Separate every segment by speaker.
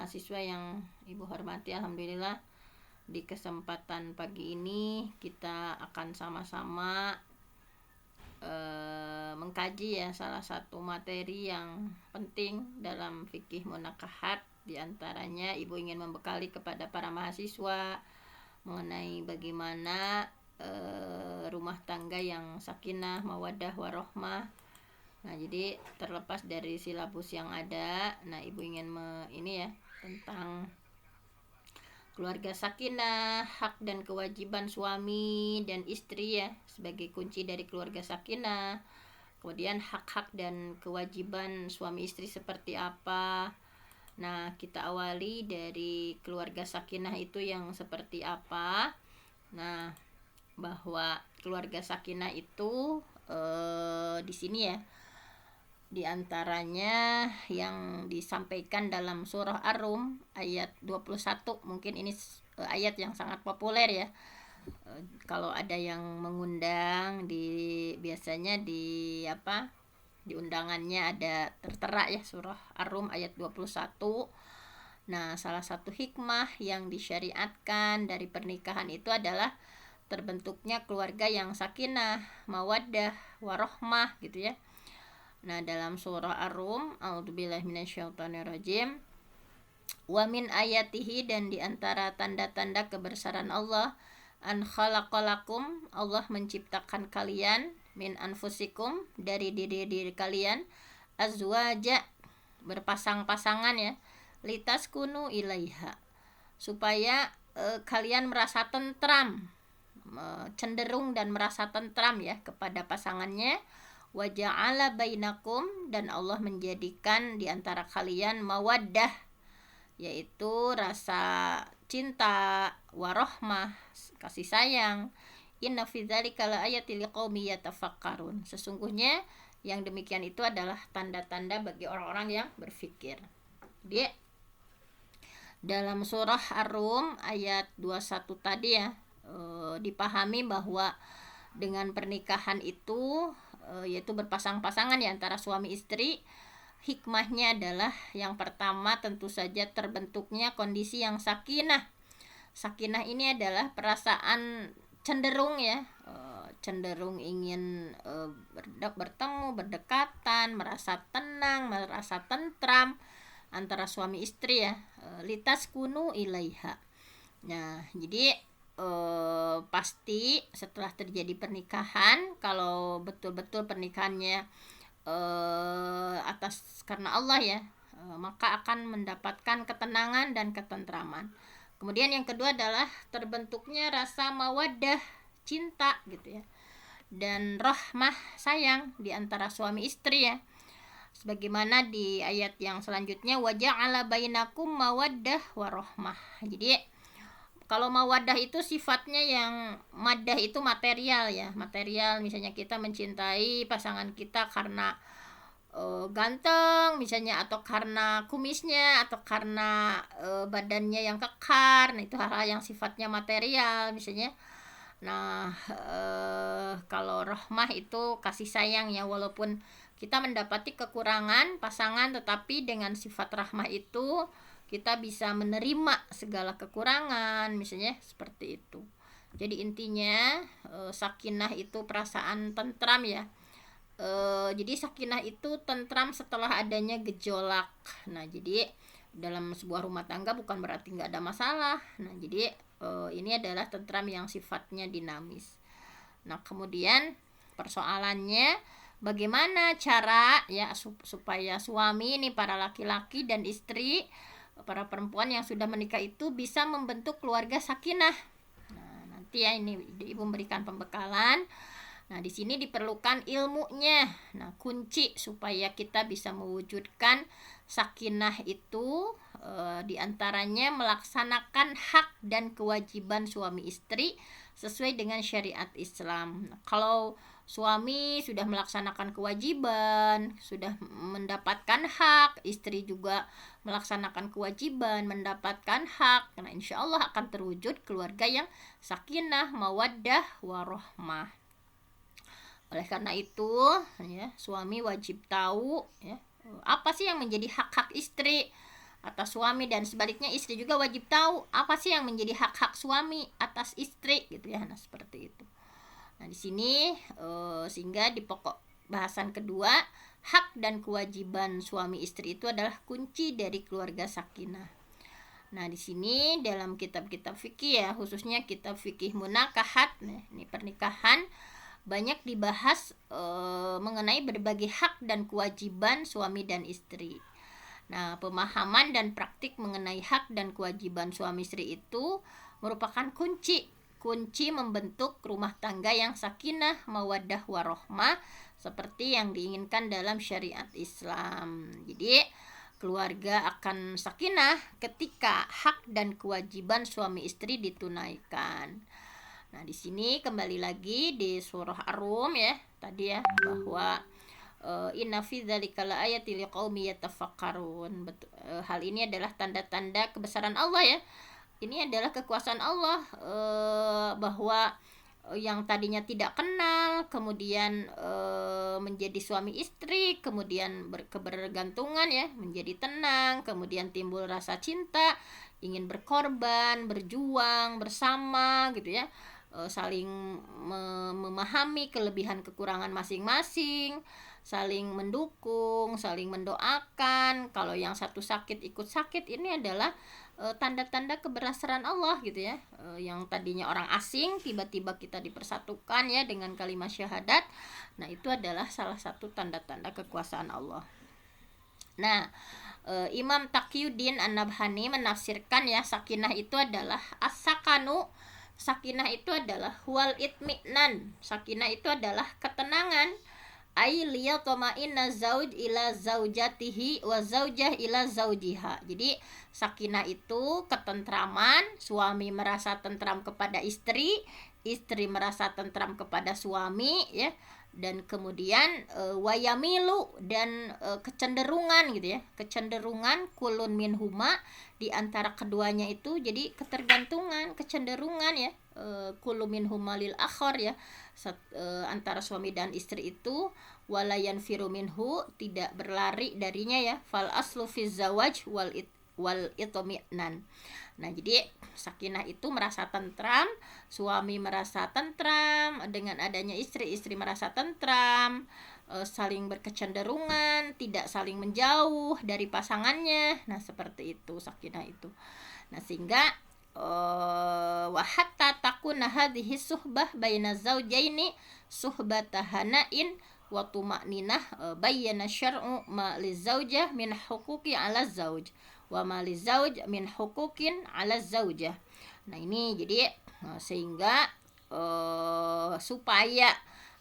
Speaker 1: mahasiswa yang Ibu hormati, alhamdulillah di kesempatan pagi ini kita akan sama-sama mengkaji ya salah satu materi yang penting dalam fikih munakahat. Di antaranya Ibu ingin membekali kepada para mahasiswa mengenai bagaimana rumah tangga yang sakinah, mawaddah, warohmah. Nah, jadi terlepas dari silabus yang ada, nah Ibu ingin ini ya tentang keluarga sakinah, hak dan kewajiban suami dan istri ya sebagai kunci dari keluarga sakinah. Kemudian hak-hak dan kewajiban suami istri seperti apa. Nah, kita awali dari keluarga sakinah itu yang seperti apa. Nah, bahwa keluarga sakinah itu di sini ya di antaranya yang disampaikan dalam surah Ar-Rum ayat 21, mungkin ini ayat yang sangat populer ya. Kalau ada yang mengundang biasanya di undangannya ada tertera ya surah Ar-Rum ayat 21. Nah, salah satu hikmah yang disyariatkan dari pernikahan itu adalah terbentuknya keluarga yang sakinah, mawaddah, warohmah gitu ya. Nah, dalam surah Ar-Rum, a'udzubillahi minasyaitonirrajim, wa min ayatihi, dan diantara tanda-tanda kebesaran Allah, an khalaqalakum, Allah menciptakan kalian, min anfusikum, dari diri kalian, azwaja, berpasang-pasangan ya, litaskunu ilaiha, supaya kalian merasa tentram, cenderung dan merasa tentram ya kepada pasangannya. Wa ja'ala bainakum, dan Allah menjadikan di antara kalian mawaddah, yaitu rasa cinta, warohmah, kasih sayang. Inna fi dzalika laayatil liqaumi yatafakkarun, sesungguhnya yang demikian itu adalah tanda-tanda bagi orang-orang yang berfikir. Dia dalam surah Ar-Rum ayat 21 tadi ya, dipahami bahwa dengan pernikahan itu yaitu berpasang-pasangan ya antara suami istri, hikmahnya adalah yang pertama tentu saja terbentuknya kondisi yang sakinah. Sakinah ini adalah perasaan cenderung ya, cenderung ingin bertemu, berdekatan, merasa tenang, merasa tentram antara suami istri ya, litaskunu ilaiha. Nah, jadi pasti setelah terjadi pernikahan, kalau betul-betul pernikahannya atas karena Allah ya, maka akan mendapatkan ketenangan dan ketentraman. Kemudian yang kedua adalah terbentuknya rasa mawaddah, cinta gitu ya, dan rahmah, sayang di antara suami istri ya, sebagaimana di ayat yang selanjutnya, wa ja'ala bainakum mawaddah wa rahmah. Jadi kalau mawaddah itu sifatnya yang maddah itu material ya, material, misalnya kita mencintai pasangan kita karena ganteng misalnya, atau karena kumisnya, atau karena badannya yang kekar. Nah, itu hal-hal yang sifatnya material misalnya. Nah, kalau rahmah itu kasih sayang ya, walaupun kita mendapati kekurangan pasangan, tetapi dengan sifat rahmah itu kita bisa menerima segala kekurangan misalnya, seperti itu. Jadi intinya sakinah itu perasaan tentram ya. Jadi sakinah itu tentram setelah adanya gejolak. Nah, jadi dalam sebuah rumah tangga bukan berarti nggak ada masalah. Nah, jadi ini adalah tentram yang sifatnya dinamis. Nah, kemudian persoalannya bagaimana cara ya supaya suami ini, para laki-laki dan istri, para perempuan yang sudah menikah itu bisa membentuk keluarga sakinah. Nah, nanti ya ini Ibu memberikan pembekalan. Nah, di sini diperlukan ilmunya. Nah, kunci supaya kita bisa mewujudkan sakinah itu diantaranya melaksanakan hak dan kewajiban suami istri sesuai dengan syariat Islam. Nah, kalau suami sudah melaksanakan kewajiban, sudah mendapatkan hak, istri juga melaksanakan kewajiban, mendapatkan hak, nah insya Allah akan terwujud keluarga yang sakinah, mawaddah, warohmah. Oleh karena itu ya, suami wajib tahu ya, apa sih yang menjadi hak-hak istri, atas suami, dan sebaliknya istri juga wajib tahu apa sih yang menjadi hak-hak suami atas istri gitu ya. Nah, seperti itu. Nah, di sini sehingga di pokok bahasan kedua, hak dan kewajiban suami istri itu adalah kunci dari keluarga sakinah. Nah, di sini dalam kitab-kitab fikih ya, khususnya kitab fikih munakahat, nah, ini pernikahan, banyak dibahas mengenai berbagai hak dan kewajiban suami dan istri. Nah, pemahaman dan praktik mengenai hak dan kewajiban suami istri itu merupakan kunci membentuk rumah tangga yang sakinah, mawaddah warohmah seperti yang diinginkan dalam syariat Islam. Jadi, keluarga akan sakinah ketika hak dan kewajiban suami istri ditunaikan. Nah, di sini kembali lagi di surah Ar-Rum ya, tadi ya, bahwa inna fi dzalika laayatil liqaumi yatafakkarun. Hal ini adalah tanda-tanda kebesaran Allah ya. Ini adalah kekuasaan Allah, bahwa yang tadinya tidak kenal kemudian menjadi suami istri, kemudian kebergantungan ya, menjadi tenang, kemudian timbul rasa cinta, ingin berkorban, berjuang bersama gitu ya, saling memahami kelebihan kekurangan masing-masing, saling mendukung, saling mendoakan. Kalau yang satu sakit ikut sakit, ini adalah tanda-tanda kebesaran Allah gitu ya. Yang tadinya orang asing tiba-tiba kita dipersatukan ya dengan kalimat syahadat. Nah, itu adalah salah satu tanda-tanda kekuasaan Allah. Nah, Imam Taqiyuddin An-Nabhani menafsirkan ya, sakinah itu adalah as-sakanu. Sakinah itu adalah wal itminan. Sakinah itu adalah ketenangan. Ai liyatma'inna zauj ila zaujatihi wa zaujah ila zaujiha. Jadi sakinah itu ketentraman, suami merasa tentram kepada istri, istri merasa tentram kepada suami ya, dan kemudian wayamilu, dan kecenderungan gitu ya, kecenderungan kulun minhuma, di antara keduanya itu jadi ketergantungan, kecenderungan ya, kullu minhuma lil akhar ya, antara suami dan istri itu, walayan firu minhu, tidak berlari darinya ya, fal aslu fi zawaj wal itminan. Nah, jadi sakinah itu merasa tentram, suami merasa tentram dengan adanya istri, istri merasa tentram, saling berkecenderungan, tidak saling menjauh dari pasangannya. Nah, seperti itu sakinah itu. Nah, sehingga wa hatta takuna hadhihi suhbah baina zaujaini suhbata hanain wa tuma'ninah, bayyana syar'u ma lizaujah min huquqi 'ala zauj wa ma lizauj min huquqin 'ala zaujah. Nah, ini jadi sehingga supaya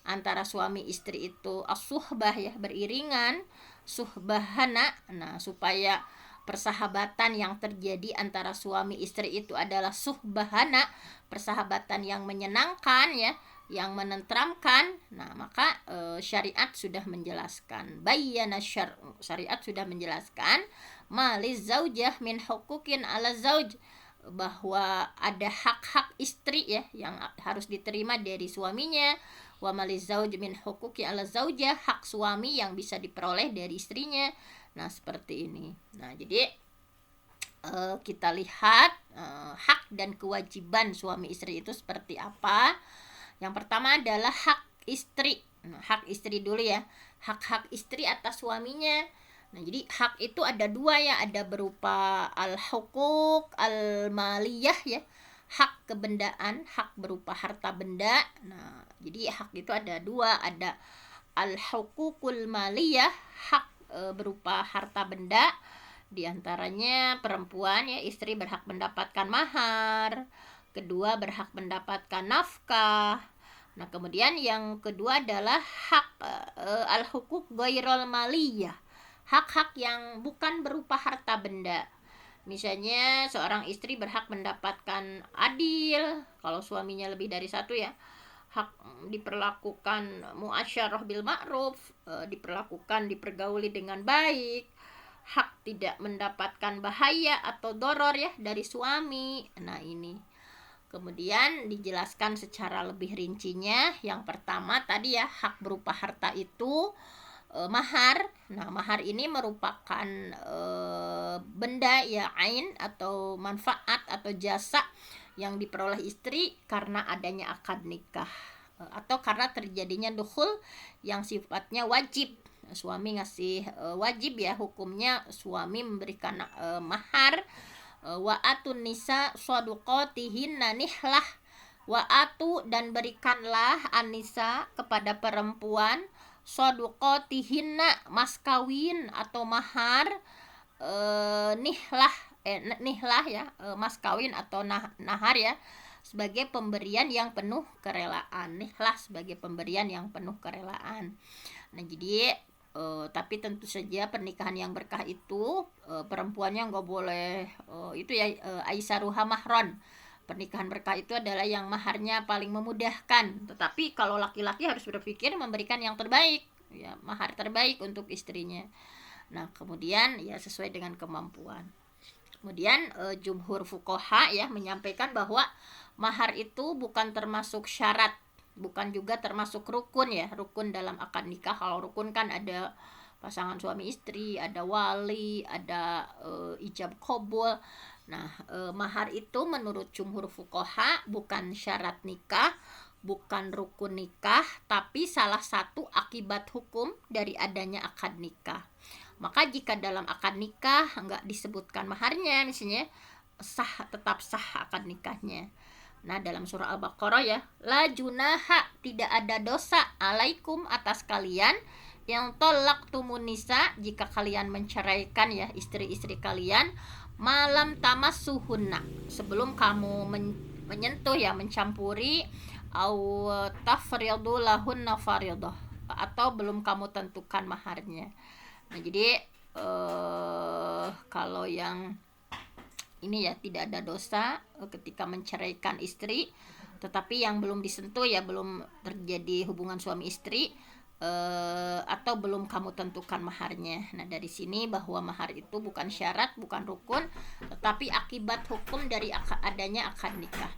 Speaker 1: antara suami istri itu as-suhbah ya, beriringan, suhbahana. Nah, supaya persahabatan yang terjadi antara suami istri itu adalah suhbahana, persahabatan yang menyenangkan ya, yang menenteramkan. Nah, maka syariat sudah menjelaskan, bayyana syariat sudah menjelaskan maliz zaujah min huquqin ala zauj, bahwa ada hak-hak istri ya yang harus diterima dari suaminya, wa maliz zauj min huquqi ala zaujah, hak suami yang bisa diperoleh dari istrinya. Nah, seperti ini. Nah, jadi kita lihat hak dan kewajiban suami istri itu seperti apa. Yang pertama adalah hak istri. Nah, hak istri dulu ya. Hak-hak istri atas suaminya. Nah, jadi hak itu ada dua ya. Ada berupa al-huquq al-maliyah ya, hak kebendaan, hak berupa harta benda. Nah, jadi hak itu ada dua. Ada al-huququl maliyah, hak berupa harta benda. Di antaranya perempuan ya, istri berhak mendapatkan mahar, kedua berhak mendapatkan nafkah. Nah, kemudian yang kedua adalah hak al-huquq ghairul maliyah, hak-hak yang bukan berupa harta benda. Misalnya seorang istri berhak mendapatkan adil kalau suaminya lebih dari satu ya, hak diperlakukan muasyarah bil ma'ruf, dipergauli dengan baik, hak tidak mendapatkan bahaya atau doror ya dari suami. Nah, ini kemudian dijelaskan secara lebih rincinya. Yang pertama tadi ya, hak berupa harta itu mahar. Nah, mahar ini merupakan benda ya, ain atau manfaat atau jasa yang diperoleh istri karena adanya akad nikah atau karena terjadinya dukhul yang sifatnya wajib. Suami ngasih wajib ya, hukumnya suami memberikan mahar. Wa atun nisa shaduqatihinna nihlah. Wa atu, dan berikanlah anisa kepada perempuan shaduqatihinna, mas kawin atau mahar, nihlah nihlah ya, mas kawin atau nahar ya, sebagai pemberian yang penuh kerelaan. Nihlah sebagai pemberian yang penuh kerelaan. Nah, jadi tapi tentu saja pernikahan yang berkah itu perempuannya nggak boleh itu ya, aisaruha mahron. Pernikahan berkah itu adalah yang maharnya paling memudahkan. Tetapi kalau laki-laki harus berpikir memberikan yang terbaik, ya, mahar terbaik untuk istrinya. Nah, kemudian ya sesuai dengan kemampuan. Kemudian jumhur fuqaha ya menyampaikan bahwa mahar itu bukan termasuk syarat, bukan juga termasuk rukun ya. Rukun dalam akad nikah, kalau rukun kan ada pasangan suami istri, ada wali, ada ijab qabul. Nah, mahar itu menurut jumhur fuqaha bukan syarat nikah, bukan rukun nikah, tapi salah satu akibat hukum dari adanya akad nikah. Maka jika dalam akad nikah enggak disebutkan maharnya, misalnya tetap sah akad nikahnya. Nah, dalam surah Al-Baqarah ya, la junaha, tidak ada dosa alaikum atas kalian yang tolaktumun nisa, jika kalian menceraikan ya istri-istri kalian, malam tamassuhunna, sebelum kamu menyentuh ya, mencampuri, au tafridu lahunna faridah, atau belum kamu tentukan maharnya. Nah, jadi kalau yang ini ya tidak ada dosa ketika menceraikan istri, tetapi yang belum disentuh ya, belum terjadi hubungan suami istri, atau belum kamu tentukan maharnya. Nah, dari sini bahwa mahar itu bukan syarat, bukan rukun, tetapi akibat hukum dari adanya akad nikah.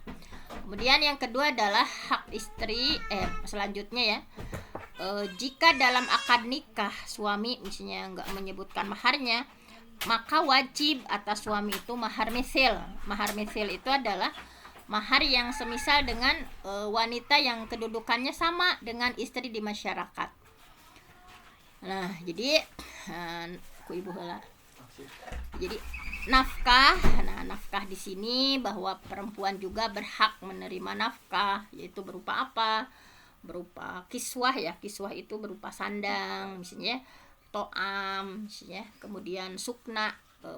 Speaker 1: Kemudian yang kedua adalah hak istri. Selanjutnya ya, jika dalam akad nikah suami misalnya nggak menyebutkan maharnya, maka wajib atas suami itu mahar misil. Mahar misil itu adalah mahar yang semisal dengan wanita yang kedudukannya sama dengan istri di masyarakat. Nah, jadi ibu heula. Jadi nafkah. Nah, nafkah di sini bahwa perempuan juga berhak menerima nafkah, yaitu berupa apa? Berupa kiswah ya. Kiswah itu berupa sandang, misalnya to'am, misalnya, kemudian sukna,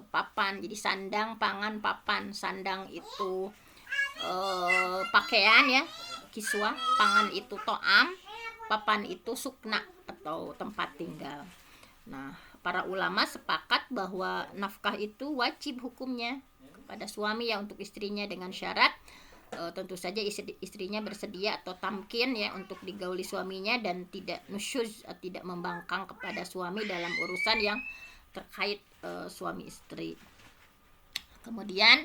Speaker 1: papan. Jadi sandang, pangan, papan. Sandang itu pakaian ya, kiswah. Pangan itu to'am, papan itu sukna atau tempat tinggal. Nah, para ulama sepakat bahwa nafkah itu wajib hukumnya kepada suami ya untuk istrinya, dengan syarat tentu saja istrinya bersedia atau tamkin ya untuk digauli suaminya dan tidak nusyuz, tidak membangkang kepada suami dalam urusan yang terkait suami istri. Kemudian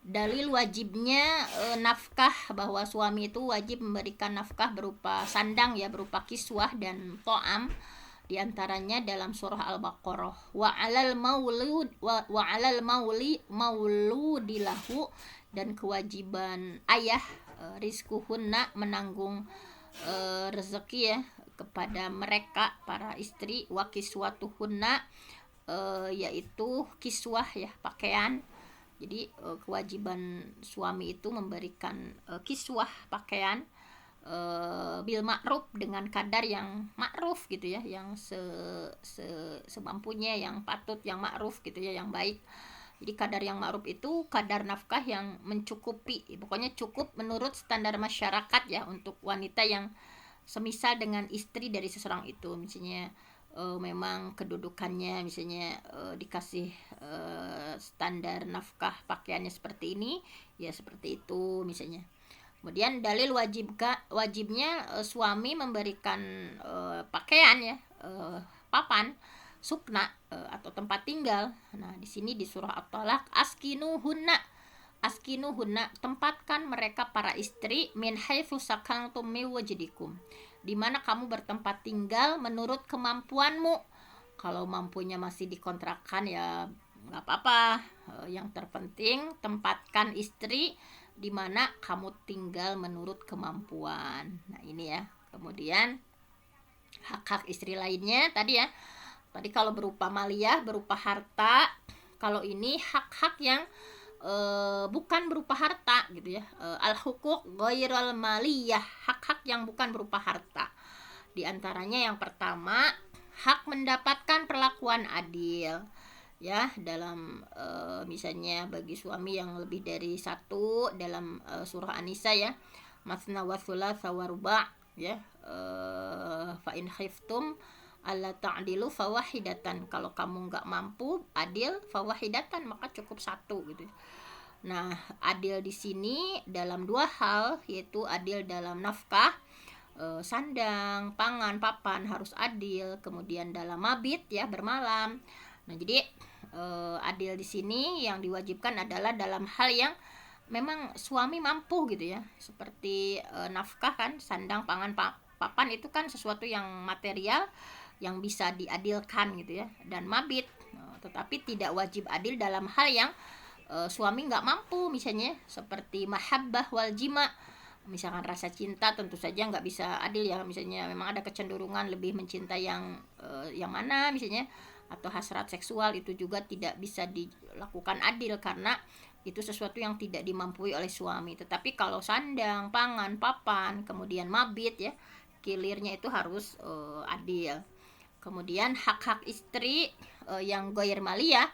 Speaker 1: dalil wajibnya nafkah, bahwa suami itu wajib memberikan nafkah berupa sandang ya, berupa kiswah dan to'am, diantaranya dalam surah Al-Baqarah, wa 'alal mauludilahu, dan kewajiban ayah rizkuhunna, menanggung rezeki ya kepada mereka para istri, wa kiswatuhunna, yaitu kiswah ya, pakaian. Jadi kewajiban suami itu memberikan kiswah, pakaian, bil ma'ruf, dengan kadar yang ma'ruf gitu ya, yang semampunya, yang patut, yang ma'ruf gitu ya, yang baik. Jadi kadar yang ma'ruf itu kadar nafkah yang mencukupi, pokoknya cukup menurut standar masyarakat ya, untuk wanita yang semisal dengan istri dari seseorang itu. Misalnya memang kedudukannya misalnya dikasih standar nafkah pakaiannya seperti ini ya, seperti itu misalnya. Kemudian dalil wajibnya suami memberikan pakaian ya, papan, sukna, atau tempat tinggal. Nah, di sini di surah At-Talaq, askinuhunna askinuhunna, tempatkan mereka para istri, min haitsu sakantum min wajdikum, di mana kamu bertempat tinggal menurut kemampuanmu. Kalau mampunya masih dikontrakan ya nggak apa-apa. Yang terpenting tempatkan istri di mana kamu tinggal menurut kemampuan. Nah ini ya. Kemudian hak-hak istri lainnya tadi ya. Tadi kalau berupa maliyah, berupa harta. Kalau ini hak-hak yang bukan berupa harta gitu ya. Al-hukuk ghairul maliyah, hak-hak yang bukan berupa harta. Di antaranya yang pertama, hak mendapatkan perlakuan adil ya, dalam misalnya bagi suami yang lebih dari satu, dalam surah An-Nisa ya, masna wa thulatsa wa ruba' ya, fa in khiftum alla ta'dilu fawahidatan, kalau kamu nggak mampu adil fawahidatan, maka cukup satu gitu. Nah, adil di sini dalam dua hal, yaitu adil dalam nafkah, sandang, pangan, papan harus adil, kemudian dalam mabit ya, bermalam. Nah, jadi adil di sini yang diwajibkan adalah dalam hal yang memang suami mampu gitu ya, seperti nafkah kan, sandang, pangan, papan itu kan sesuatu yang material yang bisa diadilkan gitu ya, dan mabit. Tetapi tidak wajib adil dalam hal yang suami nggak mampu, misalnya seperti mahabbah wal jima, misalkan rasa cinta tentu saja nggak bisa adil ya, misalnya memang ada kecenderungan lebih mencintai yang mana misalnya, atau hasrat seksual, itu juga tidak bisa dilakukan adil karena itu sesuatu yang tidak dimampui oleh suami. Tetapi kalau sandang, pangan, papan, kemudian mabit ya, kilirnya itu harus adil. Kemudian hak-hak istri yang ghair maliyah,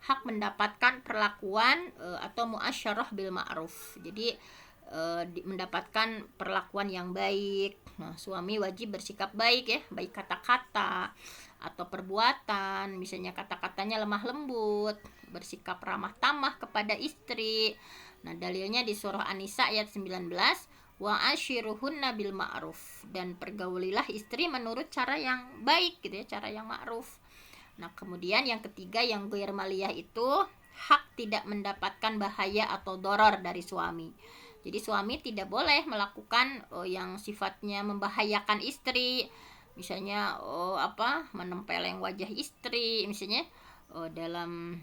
Speaker 1: hak mendapatkan perlakuan atau muasyarah bil ma'ruf. Jadi mendapatkan perlakuan yang baik. Nah, suami wajib bersikap baik ya, baik kata-kata atau perbuatan, misalnya kata-katanya lemah lembut, bersikap ramah tamah kepada istri. Nah, dalilnya di surah An-Nisa ayat 19, wa ashiruhunna bil ma'ruf, dan pergaulilah istri menurut cara yang baik gitu ya, cara yang ma'ruf. Nah, kemudian yang ketiga yang ghair maliyah itu hak tidak mendapatkan bahaya atau doror dari suami. Jadi suami tidak boleh melakukan yang sifatnya membahayakan istri, misalnya menempeleng wajah istri, misalnya dalam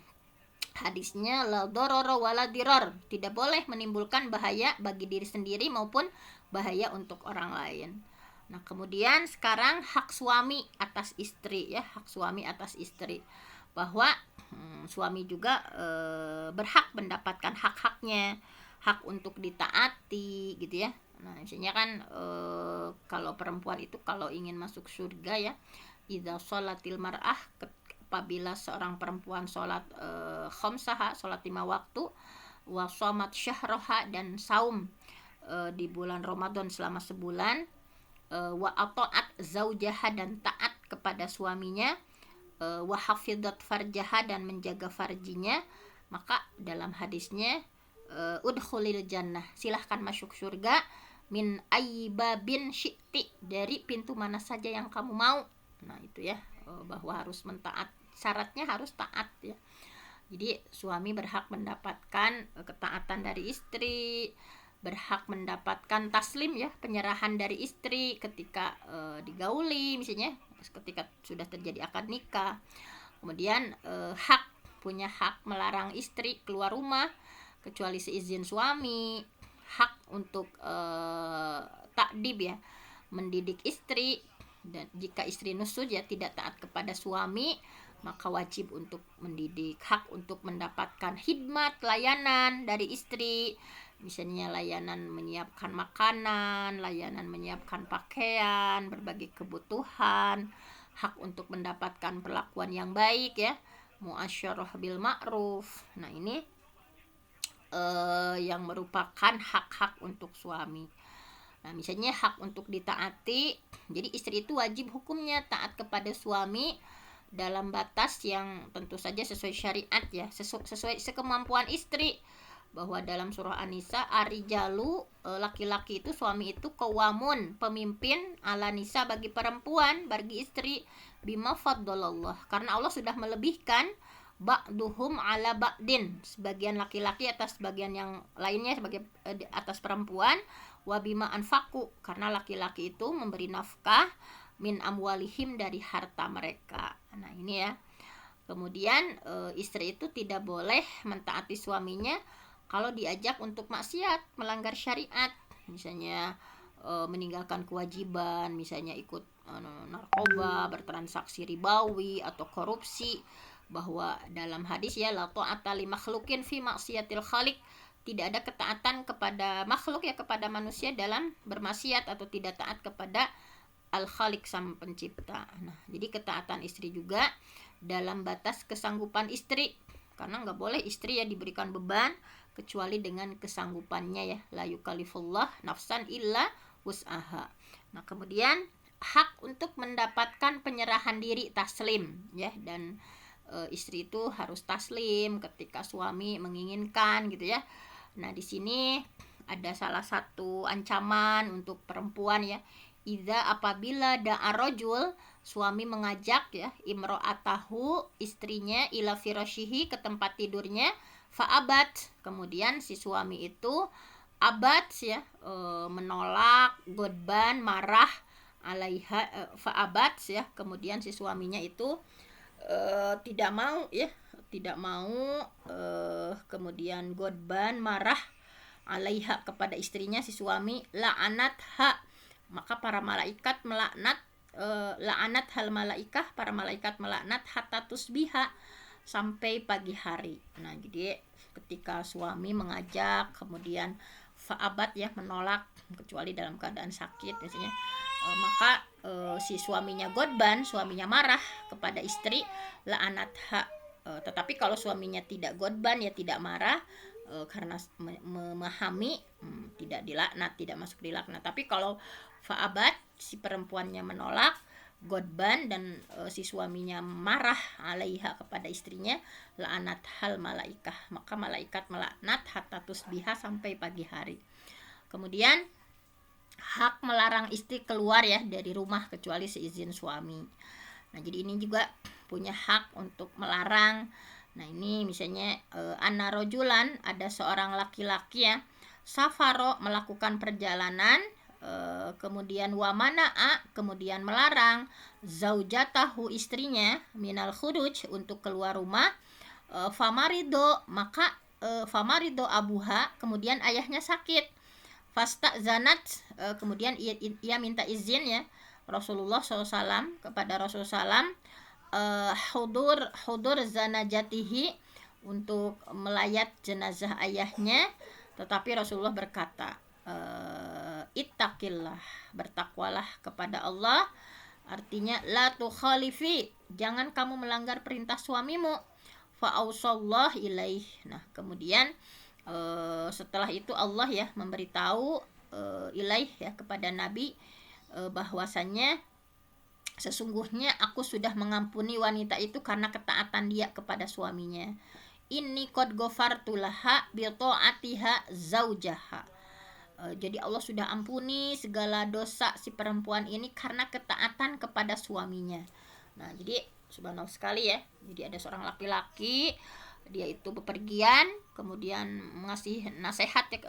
Speaker 1: hadisnya la dororo wala diror, tidak boleh menimbulkan bahaya bagi diri sendiri maupun bahaya untuk orang lain. Nah, kemudian sekarang hak suami atas istri ya, hak suami atas istri, bahwa suami juga berhak mendapatkan hak-haknya, hak untuk ditaati gitu ya. Nah, misalnya kan kalau perempuan itu kalau ingin masuk surga ya, idza sholatil mar'ah, apabila seorang perempuan sholat khamsaha, sholat 5 waktu, wa shamat syahraha, dan saum di bulan Ramadan selama sebulan, wa ata'at zaujaha, dan taat kepada suaminya, wa hafidhat farjaha, dan menjaga farjinya, maka dalam hadisnya udkhulil jannah, silahkan masuk surga, min ayyibabin syi'ti, dari pintu mana saja yang kamu mau. Nah, itu ya, bahwa harus mentaat, syaratnya harus taat ya. Jadi suami berhak mendapatkan ketaatan dari istri, berhak mendapatkan taslim ya, penyerahan dari istri ketika digauli, misalnya ketika sudah terjadi akad nikah. Kemudian punya hak melarang istri keluar rumah kecuali seizin suami, hak untuk takdib ya, mendidik istri, dan jika istri nusuk ya, tidak taat kepada suami, maka wajib untuk mendidik, hak untuk mendapatkan khidmat, layanan dari istri, misalnya layanan menyiapkan makanan, layanan menyiapkan pakaian, berbagai kebutuhan, hak untuk mendapatkan perlakuan yang baik ya, muasyarah bil ma'ruf. Nah, ini yang merupakan hak-hak untuk suami. Nah, misalnya hak untuk ditaati, jadi istri itu wajib hukumnya taat kepada suami dalam batas yang tentu saja sesuai syariat ya, sesuai sekemampuan istri. Bahwa dalam surah An-Nisa, arijalu, laki-laki itu, suami itu, qawamun, pemimpin, ala nisa, bagi perempuan, bagi istri, bima faddalallah, karena Allah sudah melebihkan ba'duhum ala ba'din, sebagian laki-laki atas sebagian yang lainnya, sebagai atas perempuan, wa bima anfaqu, karena laki-laki itu memberi nafkah min amwalihim, dari harta mereka. Nah ini ya. Kemudian istri itu tidak boleh mentaati suaminya kalau diajak untuk maksiat, melanggar syariat, misalnya meninggalkan kewajiban, misalnya ikut narkoba, bertransaksi ribawi atau korupsi. Bahwa dalam hadis ya, la ta'ata li makhluqin fi maksiatil khaliq, tidak ada ketaatan kepada makhluk ya, kepada manusia dalam bermaksiat atau tidak taat kepada al-khaliq, sang pencipta. Nah, jadi ketaatan istri juga dalam batas kesanggupan istri, karena nggak boleh istri ya diberikan beban kecuali dengan kesanggupannya ya, la yukallifullah nafsan illa wus'aha. Nah, kemudian hak untuk mendapatkan penyerahan diri, taslim ya, dan istri itu harus taslim ketika suami menginginkan gitu ya. Nah, di sini ada salah satu ancaman untuk perempuan ya. Idza, apabila da'a rajul, suami mengajak ya, imro'atahu, istrinya, ila firashihi, ke tempat tidurnya, fa'abat, kemudian si suami itu abad ya, menolak, godban, marah, alaiha, fa'abat ya, kemudian si suaminya itu tidak mau ya, tidak mau, kemudian godban, marah, alaiha, kepada istrinya si suami, la'anatha, maka para malaikat melaknat, la'anat hal malaikah, para malaikat melaknat, hatta tusbiha, sampai pagi hari. Nah, jadi ketika suami mengajak kemudian fa'abat ya, menolak, kecuali dalam keadaan sakit misalnya, maka si suaminya godban, suaminya marah kepada istri, la'anatha. Tetapi kalau suaminya tidak godban ya, tidak marah, karena memahami, tidak dilaknat, tidak masuk dilaknat. Tapi kalau fa'abat, si perempuannya menolak, godban, dan si suaminya marah alaiha, kepada istrinya, la'anat hal malaikah, maka malaikat melaknat hatta tusbiha, sampai pagi hari. Kemudian hak melarang istri keluar ya dari rumah kecuali seizin suami. Nah, jadi ini juga punya hak untuk melarang. Nah, ini misalnya anna rojulan, ada seorang laki-laki ya, safaro, melakukan perjalanan, kemudian wamana'a, kemudian melarang, zaujatahu, istrinya, minal khuruj, untuk keluar rumah, famarido, maka famarido abuha, kemudian ayahnya sakit, fasta zanat, kemudian ia minta izin ya, Rasulullah SAW, kepada Rasulullah SAW, hudur zanajatihi, untuk melayat jenazah ayahnya. Tetapi Rasulullah berkata, ittaqillah, bertakwalah kepada Allah, artinya la tukhalifi, jangan kamu melanggar perintah suamimu, fa'ausallah ilaih. Nah, kemudian setelah itu Allah ya memberitahu ilaih ya, kepada Nabi, bahwasannya sesungguhnya aku sudah mengampuni wanita itu karena ketaatan dia kepada suaminya. Inni qad ghafartu laha bi ta'atiha zaujaha. Jadi Allah sudah ampuni segala dosa si perempuan ini karena ketaatan kepada suaminya. Nah, jadi subhanallah sekali ya. Jadi ada seorang laki-laki, dia itu bepergian, kemudian ngasih nasihat ya,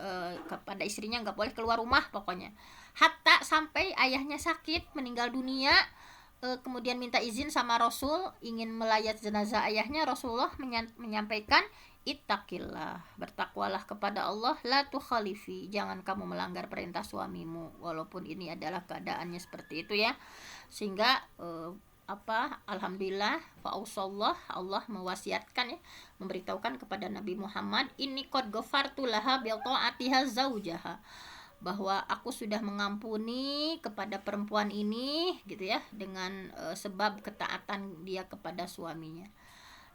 Speaker 1: kepada istrinya, nggak boleh keluar rumah pokoknya, hatta sampai ayahnya sakit, meninggal dunia. Kemudian minta izin sama Rasul, ingin melayat jenazah ayahnya. Rasulullah menyampaikan, ittaqillah, bertakwalah kepada Allah, la tukhalifi, jangan kamu melanggar perintah suamimu, walaupun ini adalah keadaannya seperti itu ya. Sehingga alhamdulillah, fa'ausallah, Allah mewasiatkan ya, memberitahukan kepada Nabi Muhammad, inni qad ghafartu laha bi ta'atiha zaujaha, bahwa aku sudah mengampuni kepada perempuan ini gitu ya, dengan sebab ketaatan dia kepada suaminya.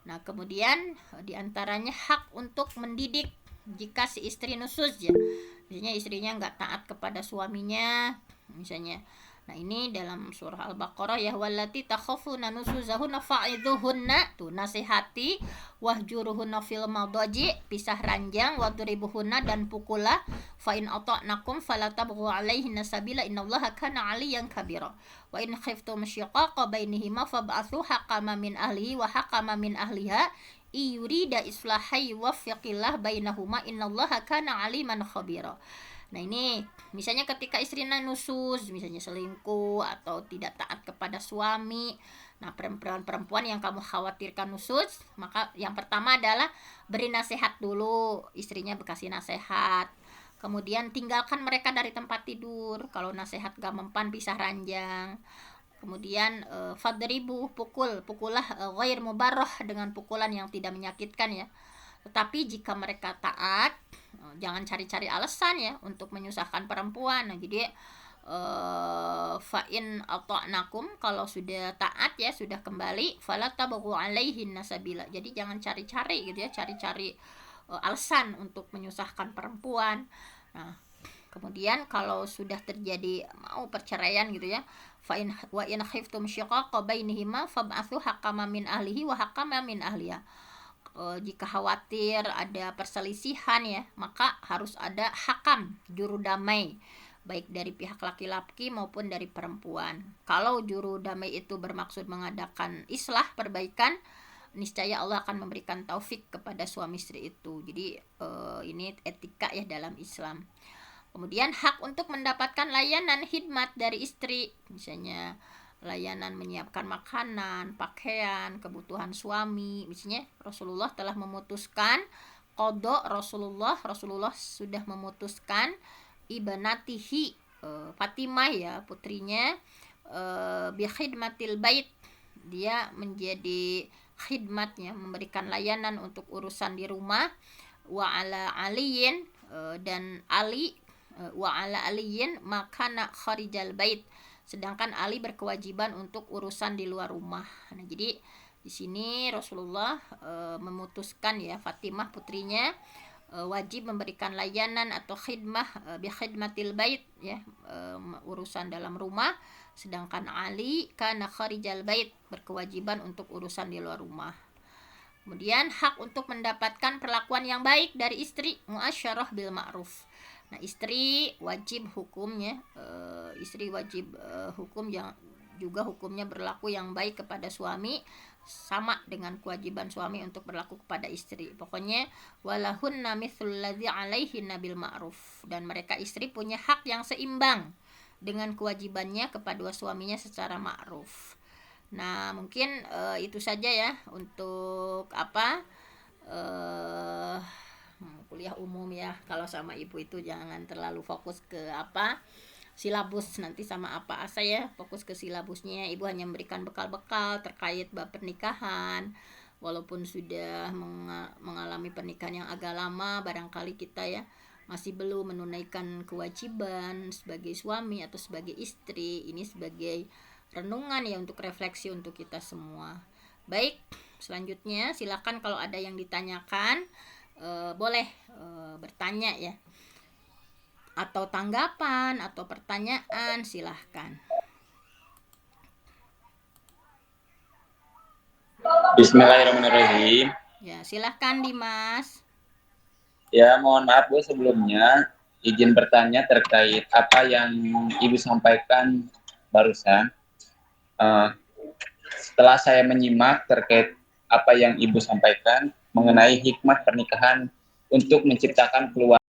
Speaker 1: Nah, kemudian diantaranya hak untuk mendidik jika si istri nusuz ya, misalnya istrinya nggak taat kepada suaminya misalnya. Nah, ini dalam surah Al-Baqarah ya, wallati takhafuna nusuzahunna fa'idhuhunna, tuh nasihati, wahjuruhunna fil madaji, pisah ranjang, wadribuhunna, dan pukulah, fa in ata'nakum fala tabghu alaihinna sabila innallaha kana 'aliyan kabira, wa in khiftum syiqaqa bainihima fab'athu haqama min ahlihi wa haqama min ahliha yurida islahay yuwaffiqillah bainahuma innallaha kana aliman khabira. Nah ini misalnya ketika istrinya nusus, misalnya selingkuh atau tidak taat kepada suami. Nah perempuan yang kamu khawatirkan nusus, maka yang pertama adalah beri nasihat dulu, istrinya bekasih nasihat. Kemudian tinggalkan mereka dari tempat tidur. Kalau nasihat gak mempan, pisah ranjang. Kemudian fadribu, pukullah ghair mubarrah, dengan pukulan yang tidak menyakitkan ya. Tetapi jika mereka taat, jangan cari-cari alasan ya untuk menyusahkan perempuan. Nah, jadi fa'in ata'nakum, kalau sudah taat ya, sudah kembali, fala tabghu alaihin nasabila. Jadi jangan cari-cari gitu ya, cari-cari alasan untuk menyusahkan perempuan. Nah, kemudian kalau sudah terjadi mau perceraian gitu ya, fa in wa in khiftum shiqaqa bainihima fab'atsu hakaman min ahlihi wa hakaman min ahliha. Jika khawatir ada perselisihan ya, maka harus ada hakam, juru damai, baik dari pihak laki-laki maupun dari perempuan. Kalau juru damai itu bermaksud mengadakan islah, perbaikan, niscaya Allah akan memberikan taufik kepada suami istri itu. Jadi ini etika ya dalam Islam. Kemudian hak untuk mendapatkan layanan khidmat dari istri, misalnya layanan menyiapkan makanan, pakaian, kebutuhan suami. Misalnya Rasulullah telah memutuskan qada, Rasulullah sudah memutuskan ibnatihi, Fatimah ya, putrinya, bi khidmatil bait, dia menjadi khidmatnya, memberikan layanan untuk urusan di rumah. Wa ala aliyin, dan Ali, wa ala aliyin makana kharijal bait, sedangkan Ali berkewajiban untuk urusan di luar rumah. Nah, jadi di sini Rasulullah memutuskan ya, Fatimah putrinya wajib memberikan layanan atau khidmah, bi khidmatil bait ya, urusan dalam rumah, sedangkan Ali kana kharijal bait, berkewajiban untuk urusan di luar rumah. Kemudian hak untuk mendapatkan perlakuan yang baik dari istri, muasyarah bil ma'ruf. Nah, istri wajib hukumnya, hukum yang juga hukumnya berlaku yang baik kepada suami, sama dengan kewajiban suami untuk berlaku kepada istri. Pokoknya walahunna mithlul ladzi alaihinna bil ma'ruf, dan mereka istri punya hak yang seimbang dengan kewajibannya kepada suaminya secara ma'ruf. Nah, mungkin itu saja ya untuk kuliah umum ya. Kalau sama ibu itu jangan terlalu fokus ke silabus nanti sama apa saya, fokus ke silabusnya. Ibu hanya memberikan bekal-bekal terkait bab pernikahan. Walaupun sudah mengalami pernikahan yang agak lama, barangkali kita ya masih belum menunaikan kewajiban sebagai suami atau sebagai istri. Ini sebagai renungan ya, untuk refleksi untuk kita semua. Baik, selanjutnya silakan kalau ada yang ditanyakan, boleh bertanya ya, atau tanggapan atau pertanyaan, silahkan.
Speaker 2: Bismillahirrahmanirrahim.
Speaker 1: Ya, silahkan Dimas.
Speaker 2: Ya, mohon maaf Bu, sebelumnya izin bertanya terkait apa yang Ibu sampaikan barusan. Setelah saya menyimak terkait apa yang Ibu sampaikan mengenai hikmah pernikahan untuk menciptakan keluarga